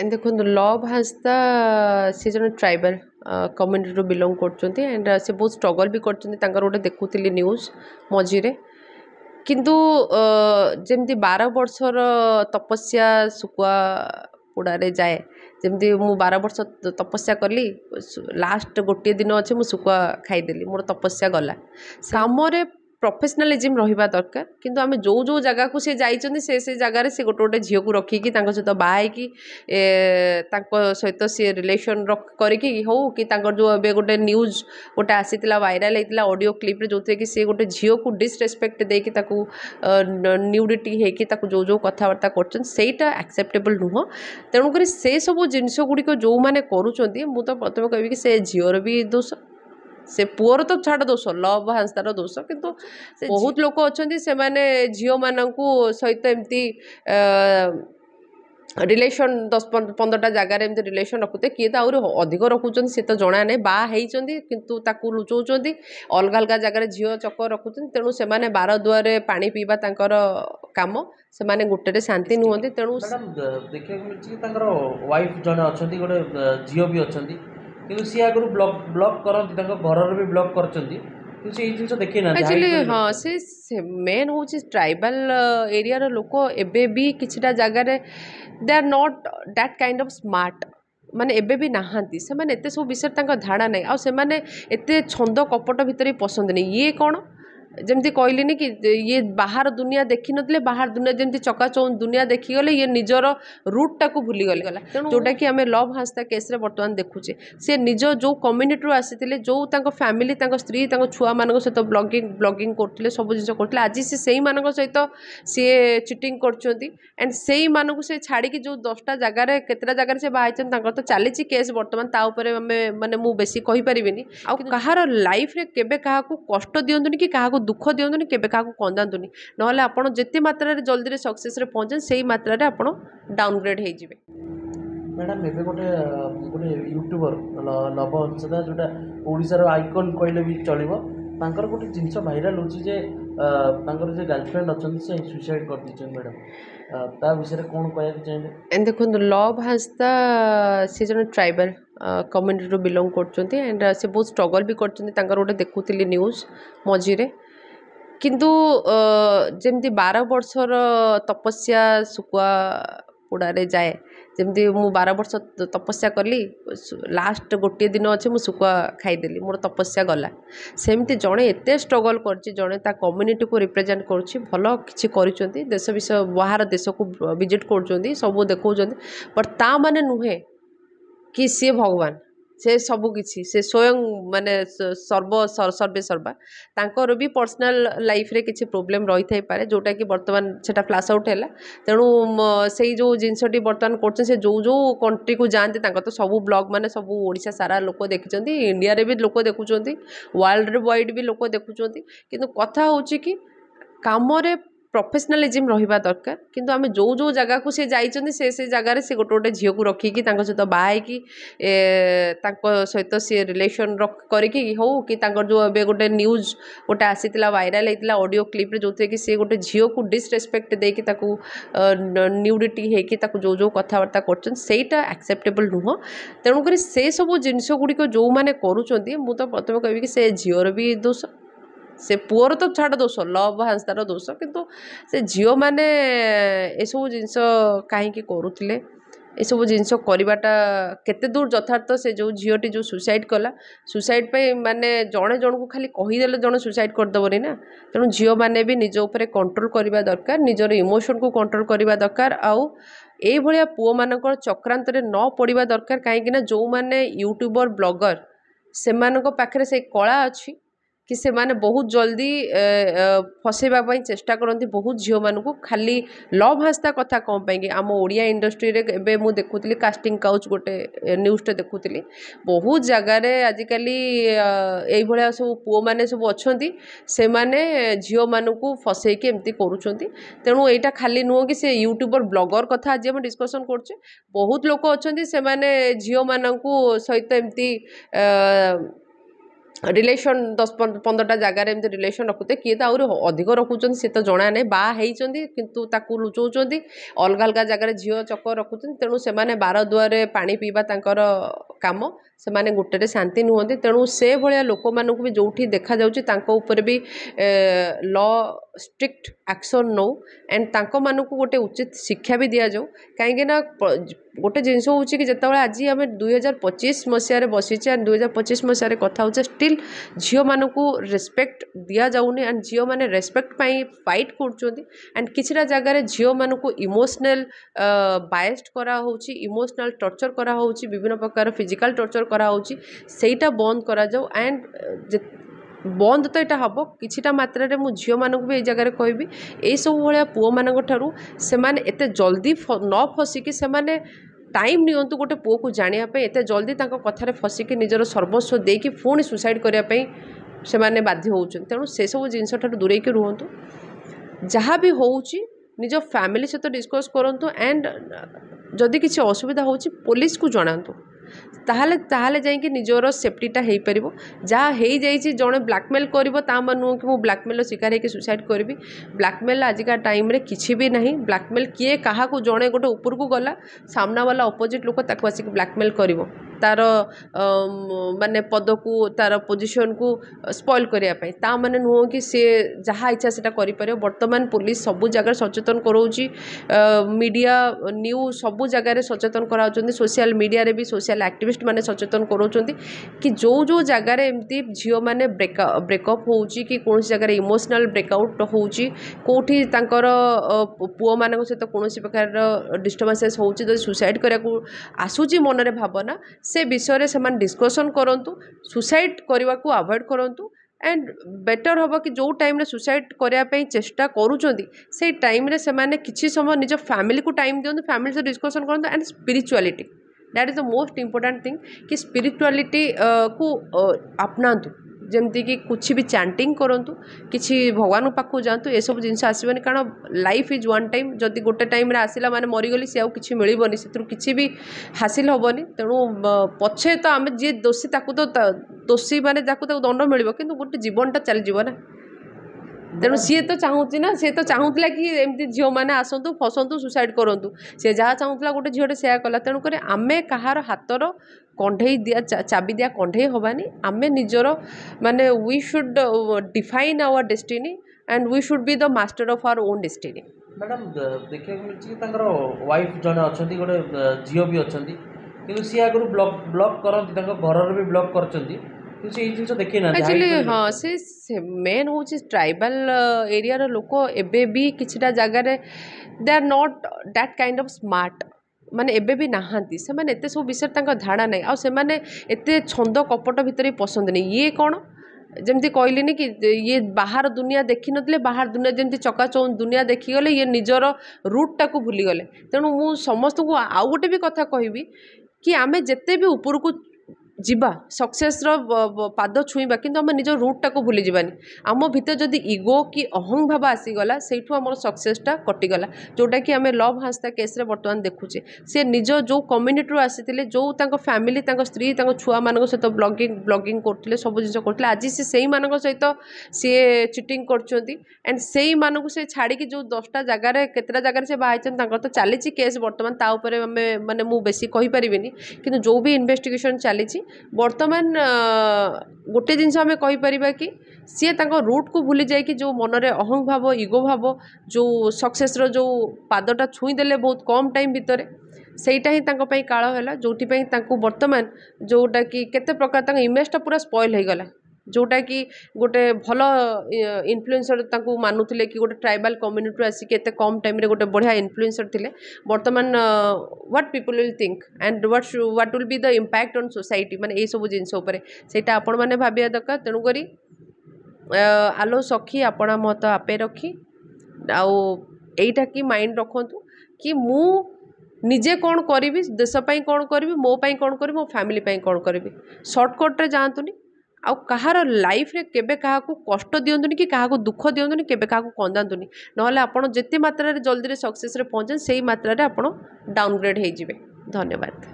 देखो लव हास्ता सी जन tribal community रू बिलोंग करछंती एंड से बहुत स्ट्रगल भी करछंती तांकर गोटे देखुथिली न्यूज़ मझिरे किंतु जमती 12 वर्षर तपस्या सुकुआ पुड़ारे जाए जमती मु 12 वर्ष तपस्या कली लास्ट गोटे दिन अच्छे मु सुकुआ खाईदेली मोर तपस्या गला सामरे प्रोफेशनलिज्म रहिबा दरकार किंतु आमे जो जो जगह को से जाइछन्ती से जगह से गोटे गोटे झील को रखिकी तांको सहित बाहा की सहित सी रिलेशन करिकी हो कि तांकर जो एबे गोटे न्यूज़ गोटे आसीतिला वायरल होइतिला ऑडियो क्लिप रे जोथे कि से गोटे झील को डिसरेस्पेक्ट देकी ताकू न्यूडिटी हेकी ताकू जो जो कथावार्ता करछन सेटा एक्सेप्टेबल नुह तेणुकरी से सब जिनस गुड़िक जो मैंने करुँच मु तो प्रथम कहबी कि से झीवर भी दोष से पुअर तो छाड़ दोष लव हांसतार दोष किंतु बहुत लोक अच्छा से झील मानू सहित एमती रिलेशन 10-15टा जगार एमती रिलेशन रखुते किए तो आउरी अधिक रखुचंती से तो जना नहीं बा हेइचंती किंतु ताकू लुचौचंती अलग अलग जगार झील चक रखुचंती तेणु से माने 12 दुआरे पानी पीवा तांकर काम से माने गुटेरे शांति नुहंती तेणु देखिए तांकर वाइफ जने अछंती गोटे झील भी अछंती किंतु सी आगु ब्लॉक करंती तांकर घर भी ब्लॉक करचंती एक्चुअली हाँ से मेन हूँ ट्राइबल एरिया लोक एबे भी किछिटा जगार दे are not that kind of smart माने एबे भी नहांती से माने एते सब विषय तांका धारणा नहीं आ से माने एते छंद कपट भितर ही पसंद नहीं ये कौन जमती कहलिनी कि ये बाहर दुनिया देखी नथिले बाहर दुनिया जमती चकाचौंध दुनिया देखी गले ये निजर रूट टाकू भूली गला जोटा कि आमे लव हांसता केस रे वर्तमान देखुचे से निज जो कम्युनिटी रू आसीतिले जो तांको फैमिली तांको स्त्री तांको छुआ मानक सहित ब्लॉगिंग करथिले सब जिंस करथिले आज से सेही मानक सहित सी चिटिंग करछंती एंड सेही मानक से छाड़ी कि जो 10टा जगह रे केतरा जगह से बाहाइछन तांको तो चलीची केस वर्तमान ता ऊपर आमे माने मु बेसी कहि परिबिनी आ कहार लाइफ रे केबे काहाकू कष्ट दियंतुनी कि काहाकू दुख दियंतुनी केबे काहाकू कंदांतुनी नहले आपण जेते मात्रा रे जल्दी रे सक्सेस रे पहुंचन सेही मात्रा रे आपण डाउनग्रेड हे जिवे मैडम एबे गोटे गोटे यूट्यूबर लव हंसदा जोटा ओडिसा रो आइकन कहले भी चलिबो तांकर गोटे जिंस वायरल होची जे तांकर जे गर्लफ्रेंड अछन से सुसाइड कर दिछन मैडम ता विषय कोन कहया चाहिए एंड देखो लव हांसता सी जन ट्राइबल कम्युनिटी रू बिलोंग करछंती एंड से बहुत स्ट्रगल भी करछंती तांकर गोटे देखुथिली न्यूज़ मझिरे किंतु जमती 12 वर्षर तपस्या सुकुआ पुड़ारे जाए जमती मु 12 वर्ष तपस्या कली लास्ट गोटे दिन अच्छे मु सुकुआ खाईदेली मोर तपस्या गला सेमती जड़े एते स्ट्रगल करछि जड़े ता कम्युनिटी को रिप्रेजेंट करछि भल किछि करिसंती देश विषय बाहर देश को विजिट करछंती सब देखौछंती बट ता माने नुहे कि सी भगवान से सबू किछि से स्वयं माने सर्वे सर्वा तांकर भी पर्सनल लाइफ रे किछि प्रॉब्लम रही थाई पारे जोटा कि वर्तमान सेटा फ्लैश आउट हैला तेणु सेही जो जिनसटी वर्तमान करछन से जो जो कंट्री को जानते तांकर तो सबू ब्लॉग माने सबू ओडिसा सारा लोक देखुचंती इंडिया रे भी लोक देखुचंती वर्ल्ड रे वाइड भी लोक देखुचंती किंतु कथा होची कि काम रे प्रोफेशनलिज्म रहिबा दरकार किंतु आमे जो जो जगह को से जाइछन्ती से जगह से गोटे गोटे झील को रखिकी तांको सहित बाहा की सहित सी रिलेशन करिकी हो कि तांकर जो एबे गोटे न्यूज़ गोटे आसीतिला वायरल होइतिला ऑडियो क्लिप रे जोथे कि से गोटे झील को डिसरेस्पेक्ट देकी ताकू न्यूडिटी हेकी ताकू जो जो कथावार्ता करछन सेटा एक्सेप्टेबल नुह तेणुकरी से सब जिनस गुड़िक जो मैंने करुँच मु तो प्रथम कहबी कि से झीवर भी दोष से पुअर तो छाड़ दोष लव हांसतार दोष किंतु से झील माने एसबू जिनस कहीं करुले एसबू जिनस करवाटा केते दूर यथार्थ से जो झीलटी जो सुसाइड कला सुसाइड पे माने जड़े जन को खाली कहीदेले जड़े सुसाइड करदेवनी ना तेणु झील माने भी निज उपरे कंट्रोल करवा दरकार निजर इमोशन को कंट्रोल करवा दरकार आउ ए भलिया पुओ मानकर चक्रांत रे न पड़िबा दरकार कहीं जो माने यूट्यूबर ब्लॉगर से पाखरे से कला अच्छी कि से माने बहुत जल्दी फसैबा चेष्टा करती बहुत झील मानू खाली लव हांसता कथा कौन पाई आम ओडिया इंडस्ट्री रे एबे मु देखुली कास्टिंग काउच गोटे न्यूज़टे देखुली बहुत जगार आजिकली यही भाया सब पुओ मैंने सब अच्छा से माने झील मानू फसैकी एमती करुँच तेणु यहाँ खाली नुह कि से यूट्यूबर ब्लॉगर कथा आज आम डिस्कसन करछे बहुत लोक अच्छा से माने झील मानू सहित एमती रिलेशन 10-15टा जगार एमती रिलेशन रखुते किए तो आहुरी अधिक रखुच्च सी तो जना नहीं बाहा होती किंतु ताकू लुचाऊँच अलग अलग जगह झील चक रखुच्च तेणु से बार दुआरे पानी पीवा तांकर काम से माने गोटे शांति नुहति तेणु से भाया लोक मानू भी जो देखा जाऊँगी भी law strict action now and तांको मानू गोटे उचित शिक्षा भी दि जाऊ कहीं गोटे जिनस हूँ कि जिते आज आम 2025 मसीह बसीचे एंड 2025 मसीह कथा हो स्टिल झील मानू रेस्पेक्ट दि जाऊनी एंड झील मैंने रेस्पेक्ट फाइट कर एंड किसी जगार झील मानू इमोशनल बायस्ड करा होची इमोशनल टर्चर करा होची विभिन्न प्रकार फिजिकल टर्चर करा होची सेटा बंद करा जाऊ एंड बंद तो यहाँ हम किछिटा मात्रा मुझे मानक भी जगह कहबी यही सब भाया पुओ मान से एत जल्दी न फसिकी से टाइम नियंतु गोटे पुओ को जानापी एत जल्दी कथार फसिकी निजर सर्वस्व देकी पुणी सुसाइड करने से माने बाध्य होउछन तेणु से सब जिनस दूरे की रुहतु जहाँ भी होउची निज फैमिली सहित डिस्कस करंतु एंड जदि किसी असुविधा होउची पुलिस को जनातु ताहले ताहले जाइए निजर सेफ्टीटा हो पार जहाँ हो जाइए जड़े ब्लैकमेल कर नुह कि मुझे ब्लैकमेल शिकार होकर सुसाइड करी ब्लैकमेल आजिका टाइम रे किसी भी नहीं ब्लैकमेल किए क्या जड़े गोटे ऊपर को गला सामना वाला अपोजिट लोक ताक आसिक ब्लैकमेल कर तार माने पद को तार पोजिशन को स्पॉइल करने ता माने नुह कि सी जहाँ इच्छा से कर बर्तमान पुलिस सबू जगह सचेतन कराऊँगी मीडिया न्यूज सबू जगह सचेतन कराउछन्ती सोशल मीडिया रे भी सोशल एक्टिविस्ट माने सचेतन कराउछन्ती कि जो जगार एमती झील मैंने ब्रेकअप होउची कि कौन जगह इमोशनल ब्रेकआउट होउची कोठी तांकर पुओ मान सहित कौन प्रकार डिस्टर्बांसेस होउची जदि सुसाइड करिया को आसुची मन रे भावना से विषय से डिस्कसन करंतु सुसाइड करने को अवॉइड करंतु एंड बेटर हम कि जो टाइम रे सुसाइड करने चेष्टा करुँच से टाइम रे से माने किछि समय निज फैमिली को टाइम दियंतु फैमिली से डिस्कसन करंतु and spirituality that is the most important thing कि स्पिरिचुअलिटी को अपनातु जमती कि कुछ भी चैंटिंग करूँ किसी भगवान पाखु जातु ये सब जिन आसबनी कारण लाइफ इज वन टाइम जदि गोटे टाइम आसला माने मरीगली सी आउ कि मिलबनी से किसी भी हासिल हेनी तेणु पछे तो आम जी दोषी ताकू तो दोषी माने दंड मिल कि गोटे जीवनटा चलीज ना तेणु सी तो चाहूँगी ना सी तो चाहूला कि एमती झील मैंने आसतु फसतु सुसाइड करूँ सी जहाँ चाहूला गोटे झीटे से कला तेणुक आम कहार हाथर कंढे दिया चाबी दिया कंढे हबानी आम निजर माने we should define our destiny and we should be the master of our own destiny. Madam देखा मिली वाइफ जड़े अच्छा गोटे झील भी अच्छा कि सी आगु ब्लॉक करती घर भी ब्लॉक कर एक्चुअली हाँ से मेन हूँ ट्राइबल एरिया लोक एबे भी किछिटा जगार दे are not that kind of smart माने एबे भी नहांती से माने एते सब विषय तांका धारणा नहीं आ से माने एते छंद कपट भितर ही पसंद नहीं ये कौन जमती कहलिनी कि ये बाहर दुनिया देखी नथिले बाहर दुनिया जमती चकाचौंध दुनिया देखीगले ये निजर रूटटा को भूलीगले तेणु मु समस्त को आउ गोटे भी कथा कहबी कि आमे जेते भी ऊपर को जीवा सक्सेस पाद छुईबा किंतु आम निज रूटटा को भूली जावानी आम भितर जदि इगो कि अहं भाव आसीगला से आम सक्सेसटा कटिगला जोटा कि आम लव हास्ता केस्रे बर्तमान देखुचे सी निज जो कम्युनिटी आसी जो फैमिली स्त्री छुआ मान सहित ब्लॉगिंग करते सब जिन करते आज से मान सहित सी चिटिंग कर एंड से मानक से छाड़ी जो 10टा जगार केतटा जगार से बाहर तो चली केस बर्तमान ताऊपर माने मु बेसी कहि परिबिनी किंतु जो भी इन्वेस्टिगेशन चली बर्तमान गोटे जिनस आम कहीपर कि सी रूट को भूली जाए जो मनरे अहं भाव इगो भाव जो सक्सेस जो पादटा छुईदेले बहुत कम टाइम भितर सेटा ही काल है जो बर्तमान जोटा कि केते प्रकार इमेजटा पूरा स्पॉइल हो गला जोटा कि गोटे भल इन्फ्लुएंसर मानुले कि गोटे ट्राइबल कम्युनिटी आसिक एत कम टाइम रे गोटे बढ़िया इन्फ्लुएंसर थिले बर्तमान what people will think and what will be the impact on society माने ये सब जिनस सेटा आपण मैंने भाविया दरकार तेणुक आलो सखी आपण मत आपे रखी आईटा कि माइंड रखु कि मु निजे कौन करी देशपाई कौन करी मोपाई कौन करी मो फैमिली कौन करी सर्टकट्रे जातुनी आउ कहार लाइफ रे केबे काहाकू कष्ट दियंतुनी कि काहाकू दुख दियंतुनी केबे काहाकू कंदातुनी नहले आपण जेते मात्रा रे जल्दी रे सक्सेस रे पहुंचन सेही मात्रा रे आपण डाउनग्रेड हे जिवे। धन्यवाद।